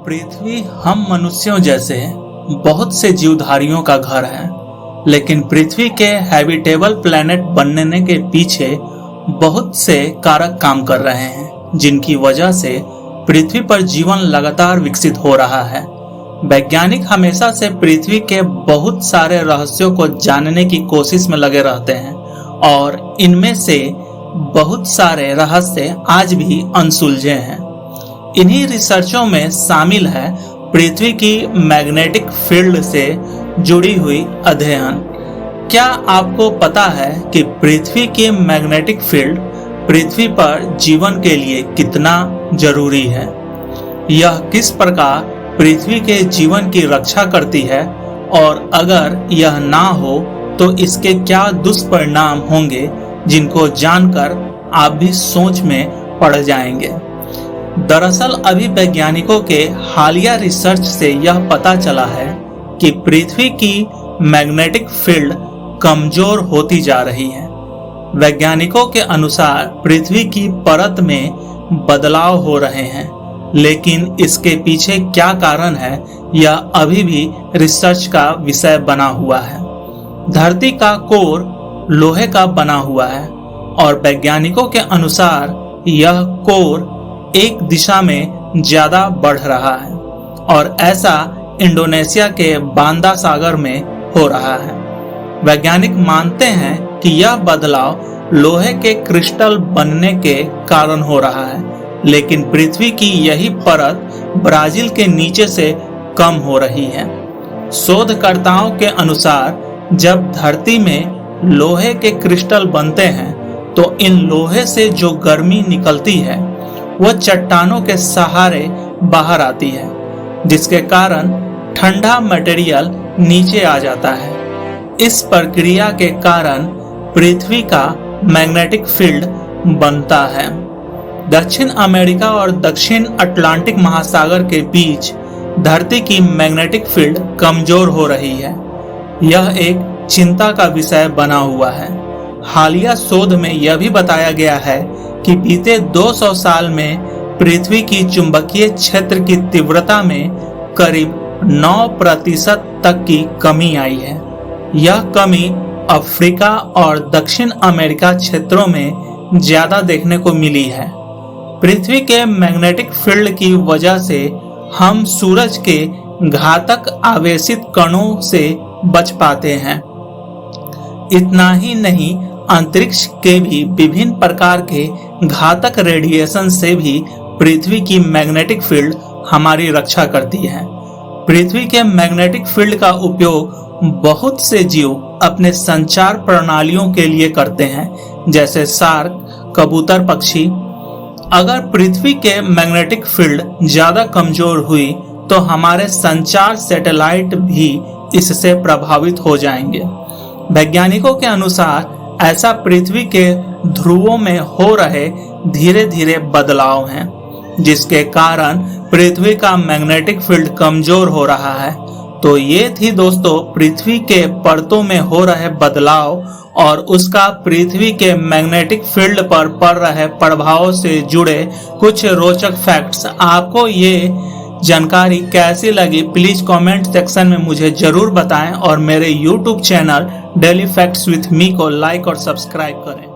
पृथ्वी हम मनुष्यों जैसे बहुत से जीवधारियों का घर है, लेकिन पृथ्वी के हैबिटेबल प्लैनेट बनने के पीछे बहुत से कारक काम कर रहे हैं, जिनकी वजह से पृथ्वी पर जीवन लगातार विकसित हो रहा है। वैज्ञानिक हमेशा से पृथ्वी के बहुत सारे रहस्यों को जानने की कोशिश में लगे रहते हैं और इनमें से बहुत सारे रहस्य आज भी अनसुलझे हैं। इन्हीं रिसर्चों में शामिल है पृथ्वी की मैग्नेटिक फील्ड से जुड़ी हुई अध्ययन। क्या आपको पता है कि पृथ्वी की मैग्नेटिक फील्ड पृथ्वी पर जीवन के लिए कितना जरूरी है? यह किस प्रकार पृथ्वी के जीवन की रक्षा करती है और अगर यह ना हो तो इसके क्या दुष्परिणाम होंगे, जिनको जानकर आप भी सोच में पड़ जाएंगे। दरअसल अभी वैज्ञानिकों के हालिया रिसर्च से यह पता चला है कि पृथ्वी की मैग्नेटिक फील्ड कमजोर होती जा रही है। वैज्ञानिकों के अनुसार पृथ्वी की परत में बदलाव हो रहे हैं, लेकिन इसके पीछे क्या कारण है यह अभी भी रिसर्च का विषय बना हुआ है। धरती का कोर लोहे का बना हुआ है और वैज्ञानिकों के अनुसार यह कोर एक दिशा में ज्यादा बढ़ रहा है और ऐसा इंडोनेशिया के बांदा सागर में हो रहा है। वैज्ञानिक मानते हैं कि यह बदलाव लोहे के क्रिस्टल बनने के कारण हो रहा है, लेकिन पृथ्वी की यही परत ब्राजील के नीचे से कम हो रही है। शोधकर्ताओं के अनुसार जब धरती में लोहे के क्रिस्टल बनते हैं तो इन लोहे से जो गर्मी निकलती है वह चट्टानों के सहारे बाहर आती है, जिसके कारण ठंडा मटेरियल नीचे आ जाता है। इस प्रक्रिया के कारण पृथ्वी का मैग्नेटिक फील्ड बनता है। दक्षिण अमेरिका और दक्षिण अटलांटिक महासागर के बीच धरती की मैग्नेटिक फील्ड कमजोर हो रही है। यह एक चिंता का विषय बना हुआ है। हालिया शोध में यह भी बताया गया है कि बीते 200 साल में पृथ्वी की चुंबकीय क्षेत्र की तीव्रता में करीब 9% तक की कमी आई है। यह कमी अफ्रीका और दक्षिण अमेरिका क्षेत्रों में ज्यादा देखने को मिली है। पृथ्वी के मैग्नेटिक फील्ड की वजह से हम सूरज के घातक आवेशित कणों से बच पाते हैं। इतना ही नहीं, अंतरिक्ष के भी विभिन्न प्रकार के घातक रेडिएशन से भी पृथ्वी की मैग्नेटिक फील्ड हमारी रक्षा करती है। पृथ्वी के मैग्नेटिक फील्ड का उपयोग बहुत से जीव अपने संचार प्रणालियों के लिए करते हैं, जैसे शार्क, कबूतर, पक्षी। अगर पृथ्वी के मैग्नेटिक फील्ड ज्यादा कमजोर हुई तो हमारे संचार सैटेलाइट भी इससे प्रभावित हो जाएंगे। वैज्ञानिकों के अनुसार ऐसा पृथ्वी के ध्रुवों में हो रहे धीरे धीरे बदलाव हैं, जिसके कारण पृथ्वी का मैग्नेटिक फील्ड कमजोर हो रहा है। तो ये थी दोस्तों पृथ्वी के परतों में हो रहे बदलाव और उसका पृथ्वी के मैग्नेटिक फील्ड पर पड़ रहे प्रभाव से जुड़े कुछ रोचक फैक्ट्स। आपको ये जानकारी कैसी लगी प्लीज कमेंट सेक्शन में मुझे जरूर बताएं और मेरे YouTube channel daily facts with me को लाइक और सब्सक्राइब करें।